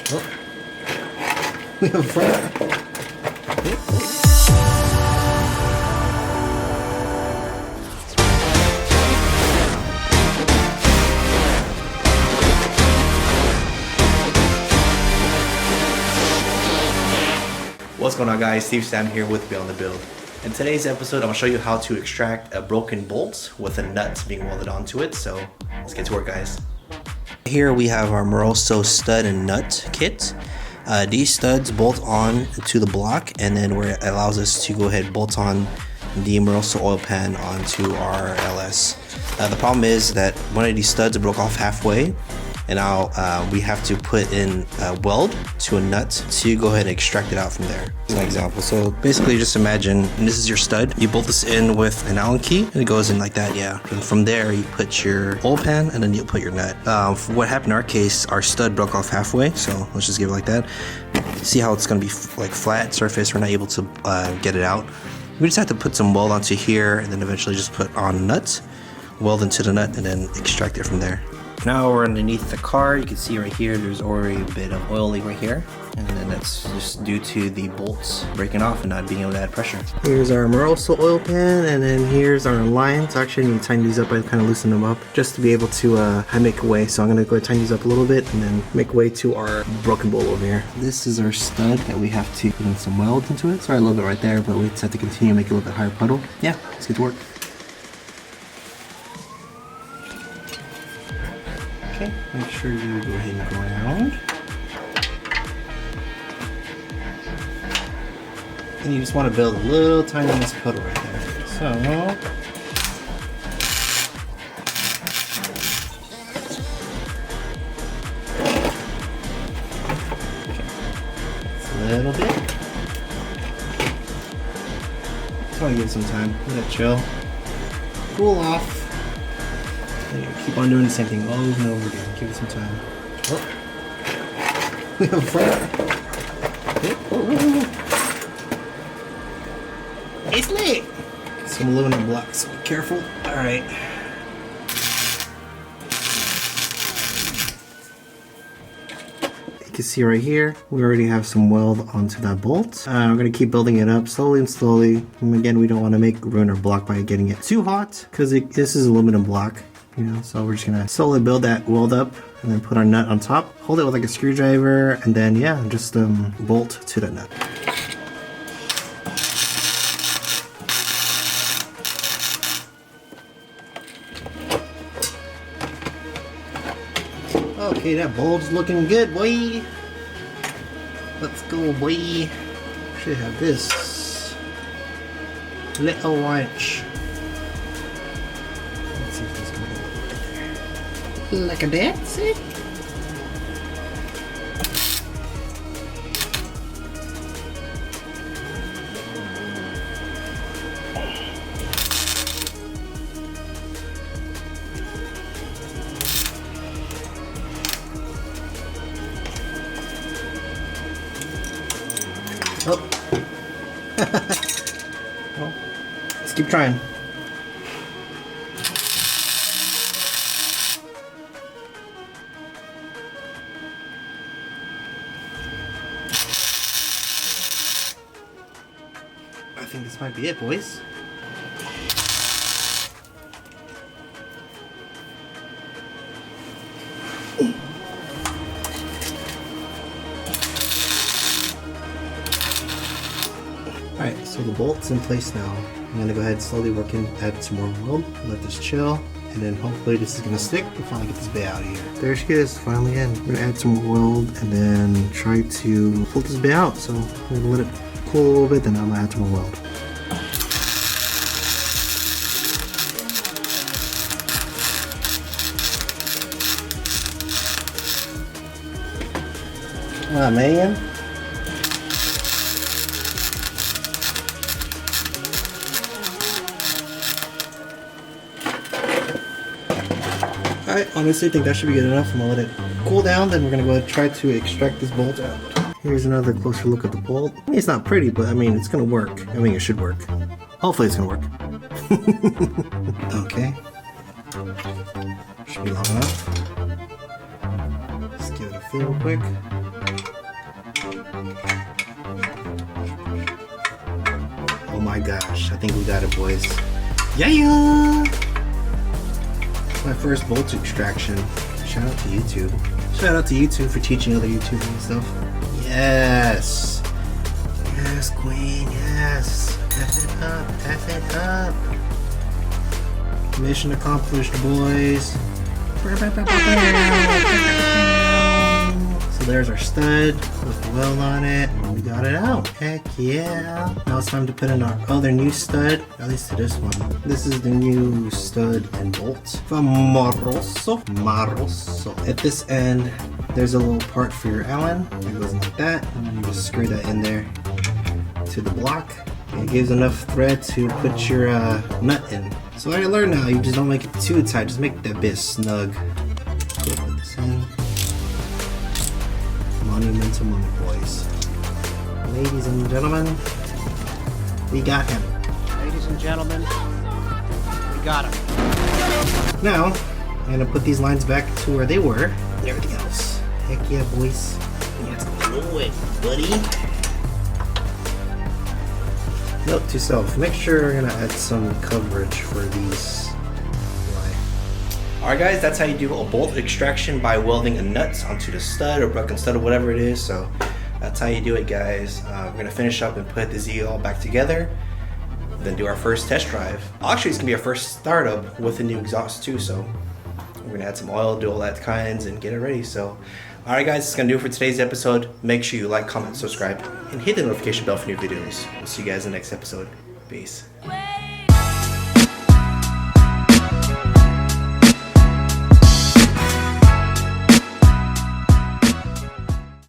Oh. We have a friend. What's going on, guys? Steve Sam here with Beyond the Build. In today's episode, I'm going to show you how to extract a broken bolt with a nut being welded onto it. So let's get to work, guys. Here we have our Moroso stud and nut kit. These studs bolt on to the block, and then where it allows us to go ahead and bolt on the Moroso oil pan onto our LS. The problem is that one of these studs broke off halfway, and now we have to put in a weld to a nut to go ahead and extract it out from there. As an example, so basically just imagine this is your stud. You bolt this in with an Allen key and it goes in like that, yeah. And from there you put your oil pan and then you put your nut. For what happened in our case, our stud broke off halfway, so let's just give it like that. See how it's gonna be like flat surface, we're not able to get it out. We just have to put some weld onto here and then eventually just put on a nut, weld into the nut, and then extract it from there. Now we're underneath the car. You can see right here there's already a bit of oil leak right here, and then that's just due to the bolts breaking off and not being able to add pressure. Here's our Moroso oil pan, and then here's our lines. Actually I need to tighten these up. I kind of loosen them up just to be able to make a way. So I'm going to go ahead and tighten these up a little bit and then make way to our broken bolt over here. This is our stud that we have to put in some weld into it. Sorry, a little bit right there, but we just have to continue to make it a little bit higher puddle. Yeah, let's get to work. Okay, make sure you go ahead and go around. And you just want to build a little tiny puddle right there. So, a little bit. Just want to give it some time. Let it chill. Cool off. Keep on doing the same thing over and over again. Give it some time. Oh. We have a friend. It's lit! Some aluminum blocks, so be careful. Alright. You can see right here, we already have some weld onto that bolt. We're going to keep building it up slowly and slowly. And again, we don't want to ruin our block by getting it too hot, because this is aluminum block. You know, so we're just gonna slowly build that weld up and then put our nut on top, hold it with like a screwdriver, and then yeah, just bolt to that nut. Okay, that bolt's looking good, boy. Let's go, boy. Should have this little wrench. Like a that, see? Oh. Well, let's keep trying. I think this might be it, boys. Alright, so the bolt's in place now. I'm going to go ahead and slowly work in, add some more weld, let this chill, and then hopefully this is going to stick to finally get this bay out of here. There she is, finally in. We're going to add some more weld and then try to pull this bay out. So we're going to let it cool a little bit, then I'm going to add some more weld. Ah, man. I honestly think that should be good enough. I'm gonna let it cool down, then we're gonna go ahead and try to extract this bolt out. Here's another closer look at the bolt. I mean, it's not pretty, but I mean, it's gonna work. I mean, it should work. Hopefully it's gonna work. Okay. Should be long enough. Let's give it a feel real quick. Oh my gosh, I think we got it, boys. Yeah! My first bolt extraction. Shout out to YouTube. Shout out to YouTube for teaching other YouTubers and stuff. Yes! Yes, Queen, yes! F it up, F it up! Mission accomplished, boys. So there's our stud with the weld on it, and we got it out. Heck yeah! Now it's time to put in our other new stud, at least to this one. This is the new stud and bolt from Marosso. At this end, there's a little part for your Allen. It goes like that, and you just screw that in there to the block. It gives enough thread to put your nut in. So I learned now, you just don't make it too tight, just make that bit snug. Put this in. Monumental moment, boys. Ladies and gentlemen, we got him. Ladies and gentlemen, we got him. Now, I'm gonna put these lines back to where they were. There it goes. Heck yeah, boys. Let's blow it, buddy. Note to self, make sure you're gonna add some coverage for these. Alright guys, that's how you do a bolt extraction by welding a nut onto the stud or broken stud or whatever it is. So that's how you do it, guys. We're gonna finish up and put the Z all back together, then do our first test drive. Actually, it's gonna be our first startup with the new exhaust too, so we're gonna add some oil, do all that kinds, and get it ready. So alright guys, that's gonna do it for today's episode. Make sure you like, comment, subscribe, and hit the notification bell for new videos. We'll see you guys in the next episode. Peace.